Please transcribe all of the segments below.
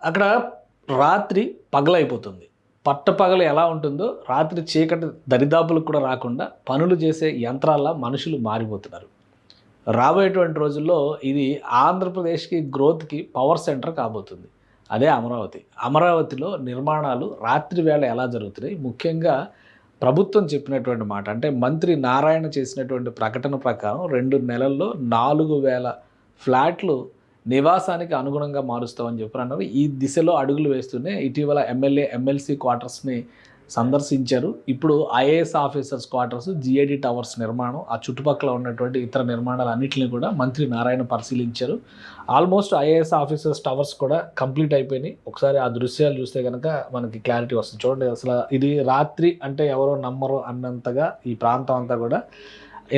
అక్కడ రాత్రి పగలైపోతుంది. పట్టపగలు ఎలా ఉంటుందో రాత్రి చీకటి దరిదాపులకు కూడా రాకుండా పనులు చేసే యంత్రాల్లా మనుషులు మారిపోతున్నారు. రాబోయేటువంటి రోజుల్లో ఇది ఆంధ్రప్రదేశ్‌కి గ్రోత్‌కి పవర్ సెంటర్ కాబోతుంది. అదే అమరావతి. అమరావతిలో నిర్మాణాలు రాత్రి వేళ ఎలా జరుగుతున్నాయి? ముఖ్యంగా ప్రభుత్వం చెప్పినటువంటి మాట అంటే మంత్రి నారాయణ చేసినటువంటి ప్రకటన ప్రకారం 2 నెలల్లో 4000 ఫ్లాట్లు నివాసానికి అనుగుణంగా మారుస్తామని చెప్పారన్నారు. ఈ దిశలో అడుగులు వేస్తూనే ఇటీవల ఎమ్మెల్యే, ఎమ్మెల్సీ క్వార్టర్స్‌ని సందర్శించారు. ఇప్పుడు IAS officers quarters, GAD towers నిర్మాణం, ఆ చుట్టుపక్కల ఉన్నటువంటి ఇతర నిర్మాణాలన్నింటిని కూడా మంత్రి నారాయణ పరిశీలించారు. ఆల్మోస్ట్ ఐఏఎస్ ఆఫీసర్స్ టవర్స్ కూడా కంప్లీట్ అయిపోయినాయి. ఒకసారి ఆ దృశ్యాలు చూస్తే కనుక మనకి క్లారిటీ వస్తుంది. చూడండి, అసలు ఇది రాత్రి అంటే ఎవరో నమ్మరు అన్నంతగా ఈ ప్రాంతం అంతా కూడా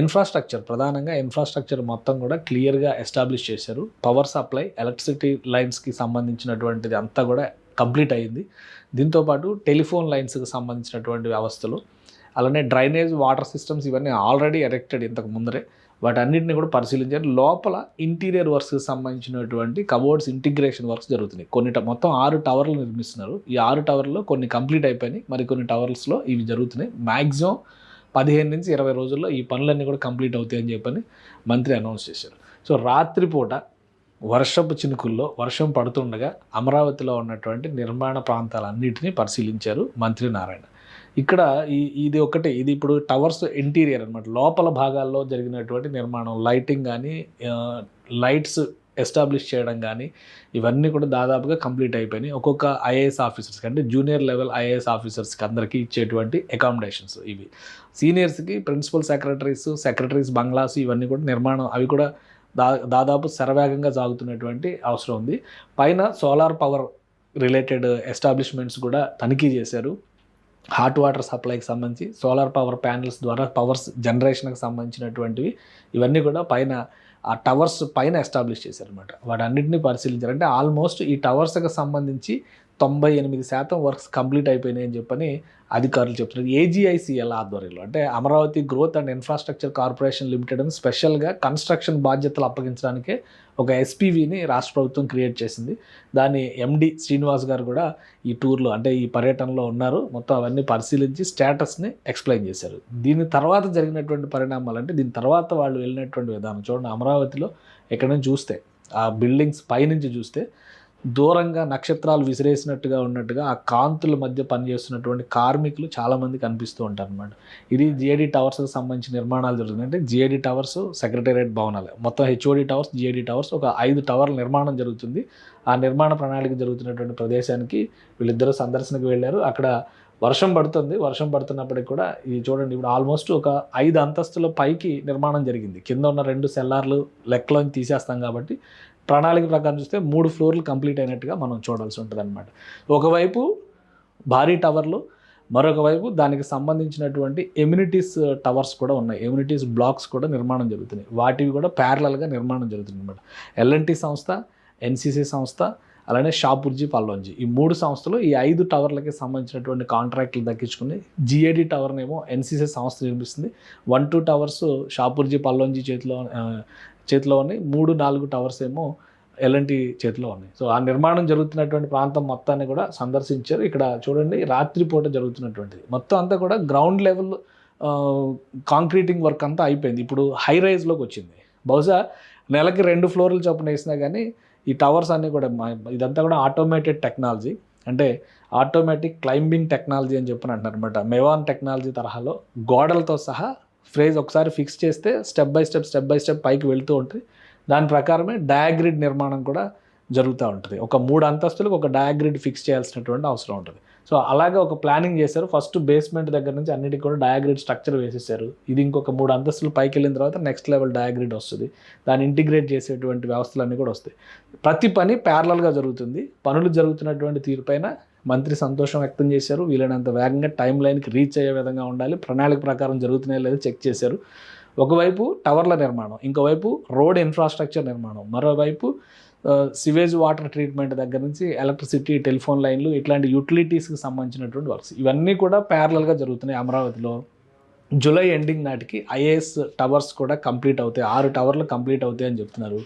ఇన్ఫ్రాస్ట్రక్చర్, ప్రధానంగా ఇన్ఫ్రాస్ట్రక్చర్ మొత్తం కూడా క్లియర్గా ఎస్టాబ్లిష్ చేశారు. పవర్ సప్లై, ఎలక్ట్రిసిటీ లైన్స్కి సంబంధించినటువంటిది అంతా కూడా కంప్లీట్ అయ్యింది. దీంతోపాటు టెలిఫోన్ లైన్స్కి సంబంధించినటువంటి వ్యవస్థలు, అలానే డ్రైనేజ్, వాటర్ సిస్టమ్స్ ఇవన్నీ ఆల్రెడీ ఎరెక్టెడ్ ఇంతకు ముందరే. వాటన్నిటిని కూడా పరిశీలించారు. లోపల ఇంటీరియర్ వర్క్స్కి సంబంధించినటువంటి కబోర్డ్స్ ఇంటిగ్రేషన్ వర్క్స్ జరుగుతున్నాయి. మొత్తం 6 టవర్లు నిర్మిస్తున్నారు. ఈ 6 టవర్లలో కొన్ని కంప్లీట్ అయిపోయినాయి, మరి కొన్ని టవర్స్లో ఇవి జరుగుతున్నాయి. మ్యాక్సిమం 15 నుంచి 20 రోజుల్లో ఈ పనులన్నీ కూడా కంప్లీట్ అవుతాయని చెప్పని మంత్రి అనౌన్స్ చేశారు. సో రాత్రిపూట వర్షపు చినుకుల్లో వర్షం పడుతుండగా అమరావతిలో ఉన్నటువంటి నిర్మాణ ప్రాంతాలన్నింటినీ పరిశీలించారు మంత్రి నారాయణ. ఇక్కడ ఇది ఇప్పుడు టవర్స్ ఇంటీరియర్ అనమాట, లోపల భాగాల్లో జరిగినటువంటి నిర్మాణం, లైటింగ్ కానీ, లైట్స్ ఎస్టాబ్లిష్ చేయడం కానీ ఇవన్నీ కూడా దాదాపుగా కంప్లీట్ అయిపోయినాయి. ఒక్కొక్క ఐఏఎస్ ఆఫీసర్స్కి అంటే జూనియర్ లెవెల్ ఐఏఎస్ ఆఫీసర్స్కి అందరికీ ఇచ్చేటువంటి అకామిడేషన్స్ ఇవి. సీనియర్స్కి ప్రిన్సిపల్ సెక్రటరీస్ బంగ్లాస్ ఇవన్నీ కూడా నిర్మాణం, అవి కూడా దాదాపు శరవేగంగా సాగుతున్నటువంటి అవసరం ఉంది. పైన సోలార్ పవర్ రిలేటెడ్ ఎస్టాబ్లిష్మెంట్స్ కూడా తనిఖీ చేశారు. హాట్ వాటర్ సప్లైకి సంబంధించి సోలార్ పవర్ ప్యానెల్స్ ద్వారా పవర్స్ జనరేషన్కి సంబంధించినటువంటివి ఇవన్నీ కూడా పైన ఆ టవర్స్ పైన ఎస్టాబ్లిష్ చేశారనమాట. వాటన్నిటిని పరిశీలించారు. అంటే ఆల్మోస్ట్ ఈ టవర్స్కి సంబంధించి 98% వర్క్స్ కంప్లీట్ అయిపోయినాయి అని చెప్పని అధికారులు చెప్తున్నారు. ఏజీఐసీఎల్ ఆధ్వర్యంలో అంటే Amaravati growth and infrastructure corporation limited అని స్పెషల్గా కన్స్ట్రక్షన్ బాధ్యతలు అప్పగించడానికే ఒక ఎస్పీవీని రాష్ట్ర ప్రభుత్వం క్రియేట్ చేసింది. దాని ఎండి శ్రీనివాస్ గారు కూడా ఈ టూర్లో అంటే ఈ పర్యటనలో ఉన్నారు. మొత్తం అవన్నీ పరిశీలించి స్టేటస్ని ఎక్స్ప్లెయిన్ చేశారు. దీని తర్వాత జరిగినటువంటి పరిణామాలు అంటే దీని తర్వాత వాళ్ళు వెళ్ళినటువంటి విధానం చూడండి. అమరావతిలో ఎక్కడి నుంచి చూస్తే ఆ బిల్డింగ్స్ పైనుంచి చూస్తే దూరంగా నక్షత్రాలు విసిరేసినట్టుగా ఉన్నట్టుగా ఆ కాంతుల మధ్య పనిచేస్తున్నటువంటి కార్మికులు చాలామంది కనిపిస్తూ ఉంటారు అనమాట. ఇది జిఏడి టవర్స్కి సంబంధించిన నిర్మాణాలు జరుగుతుంది. అంటే జిఏడి టవర్స్ సెక్రటేరియట్ భవనాలు, మొత్తం హెచ్ఓడి టవర్స్, జిఏడి టవర్స్, ఒక 5 టవర్ల నిర్మాణం జరుగుతుంది. ఆ నిర్మాణ ప్రణాళిక జరుగుతున్నటువంటి ప్రదేశానికి వీళ్ళిద్దరూ సందర్శనకు వెళ్ళారు. అక్కడ వర్షం పడుతుంది. వర్షం పడుతున్నప్పటికి కూడా ఇది చూడండి, ఇప్పుడు ఆల్మోస్ట్ ఒక 5 అంతస్తుల పైకి నిర్మాణం జరిగింది. కింద ఉన్న 2 సెల్లార్లు లెక్కలోని తీసేస్తాం కాబట్టి ప్రణాళిక ప్రకారం చూస్తే 3 ఫ్లోర్లు కంప్లీట్ అయినట్టుగా మనం చూడాల్సి ఉంటుంది అనమాట. ఒకవైపు భారీ టవర్లు, మరొక వైపు దానికి సంబంధించినటువంటి ఎమ్యూనిటీస్ టవర్స్ కూడా ఉన్నాయి. ఎమ్యూనిటీస్ బ్లాక్స్ కూడా నిర్మాణం జరుగుతున్నాయి. వాటివి కూడా ప్యారలల్గా నిర్మాణం జరుగుతుంది అనమాట. ఎల్ఎన్టీ సంస్థ, ఎన్సీసీ సంస్థ, అలానే షాపూర్జీ పల్లోంజీ, ఈ 3 సంస్థలు ఈ 5 టవర్లకి సంబంధించినటువంటి కాంట్రాక్ట్లు దక్కించుకుని జీఏడీ టవర్నేమో ఎన్సీసీ సంస్థ నిర్మిస్తుంది. 1-2 టవర్స్ షాపూర్జీ పల్లోంజీ చేతిలో ఉన్నాయి. 3-4 టవర్స్ ఏమో ఎల్ఎన్టీ చేతిలో ఉన్నాయి. సో ఆ నిర్మాణం జరుగుతున్నటువంటి ప్రాంతం మొత్తాన్ని కూడా సందర్శించారు. ఇక్కడ చూడండి, రాత్రిపూట జరుగుతున్నటువంటిది మొత్తం అంతా కూడా గ్రౌండ్ లెవెల్ కాంక్రీటింగ్ వర్క్ అంతా అయిపోయింది. ఇప్పుడు హై రైజ్లోకి వచ్చింది. బహుశా నెలకి 2 ఫ్లోర్లు చొప్పున వేసినా కానీ ఈ టవర్స్ అన్నీ కూడా ఇదంతా కూడా ఆటోమేటెడ్ టెక్నాలజీ, అంటే ఆటోమేటిక్ క్లైంబింగ్ టెక్నాలజీ అని చెప్పని అంటున్నారు అనమాట. మెవాన్ టెక్నాలజీ తరహాలో గోడలతో సహా ఫ్రేజ్ ఒకసారి ఫిక్స్ చేస్తే స్టెప్ బై స్టెప్ పైకి వెళ్తూ ఉంటుంది. దాని ప్రకారమే డయాగ్రిడ్ నిర్మాణం కూడా జరుగుతూ ఉంటుంది. ఒక 3 అంతస్తులకు ఒక డయాగ్రిడ్ ఫిక్స్ చేయాల్సినటువంటి అవసరం ఉంటుంది. సో అలాగే ఒక ప్లానింగ్ చేశారు. ఫస్ట్ బేస్మెంట్ దగ్గర నుంచి అన్నిటికీ కూడా డయాగ్రిడ్ స్ట్రక్చర్ వేసేసారు. ఇది ఇంకొక 3 అంతస్తులు పైకి వెళ్ళిన తర్వాత నెక్స్ట్ లెవెల్ డయాగ్రిడ్ వస్తుంది. దాన్ని ఇంటిగ్రేట్ చేసేటువంటి వ్యవస్థలన్నీ కూడా వస్తాయి. ప్రతి పని ప్యారలల్గా జరుగుతుంది. పనులు జరుగుతున్నటువంటి తీరుపైన మంత్రి సంతోషం వ్యక్తం చేశారు. వీలైనంత వేగంగా టైం లైన్కి రీచ్ అయ్యే విధంగా ఉండాలి, ప్రణాళిక ప్రకారం జరుగుతున్నాయో లేదో చెక్ చేశారు. ఒకవైపు టవర్ల నిర్మాణం, ఇంకోవైపు రోడ్ ఇన్ఫ్రాస్ట్రక్చర్ నిర్మాణం, మరోవైపు సివేజ్ వాటర్ ట్రీట్మెంట్ దగ్గర నుంచి ఎలక్ట్రిసిటీ, టెలిఫోన్ లైన్లు, ఇట్లాంటి యూటిలిటీస్కి సంబంధించినటువంటి వర్క్స్ ఇవన్నీ కూడా ప్యారలల్గా జరుగుతున్నాయి అమరావతిలో. జూలై ఎండింగ్ నాటికి ఐఏఎస్ టవర్స్ కూడా కంప్లీట్ అవుతాయి, 6 టవర్లు కంప్లీట్ అవుతాయి అని చెప్తున్నారు.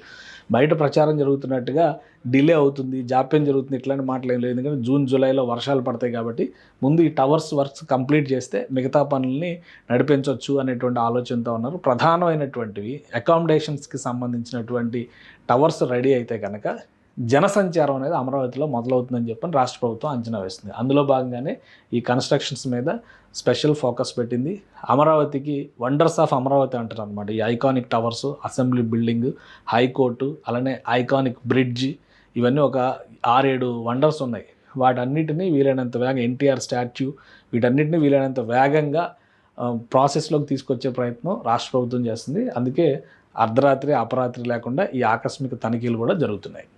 బయట ప్రచారం జరుగుతున్నట్టుగా డిలే అవుతుంది, జాప్యం జరుగుతుంది, ఇట్లాంటి మాటలు ఏం లేదు. ఎందుకంటే జూన్ జూలైలో వర్షాలు పడతాయి కాబట్టి ముందు ఈ టవర్స్ వర్క్స్ కంప్లీట్ చేస్తే మిగతా పనుల్ని నడిపించవచ్చు అనేటువంటి ఆలోచనతో ఉన్నారు. ప్రధానమైనటువంటివి అకామిడేషన్స్కి సంబంధించినటువంటి టవర్స్ రెడీ అయితే కనుక జనసంచారం అనేది అమరావతిలో మొదలవుతుందని చెప్పని రాష్ట్ర ప్రభుత్వం అంచనా వేస్తుంది. అందులో భాగంగానే ఈ కన్స్ట్రక్షన్స్ మీద స్పెషల్ ఫోకస్ పెట్టింది. అమరావతికి వండర్స్ ఆఫ్ అమరావతి అంటారు అనమాట. ఈ iconic towers, assembly building, high court, అలానే ఐకానిక్ బ్రిడ్జి, ఇవన్నీ ఒక 6-7 వండర్స్ ఉన్నాయి. వాటన్నిటినీ వీలైనంత వేగంగా ఎన్టీఆర్ స్టాచ్యూ, వీటన్నిటిని వీలైనంత వేగంగా ప్రాసెస్లోకి తీసుకొచ్చే ప్రయత్నం రాష్ట్ర ప్రభుత్వం చేస్తుంది. అందుకే అర్ధరాత్రి అపరాత్రి లేకుండా ఈ ఆకస్మిక తనిఖీలు కూడా జరుగుతున్నాయి.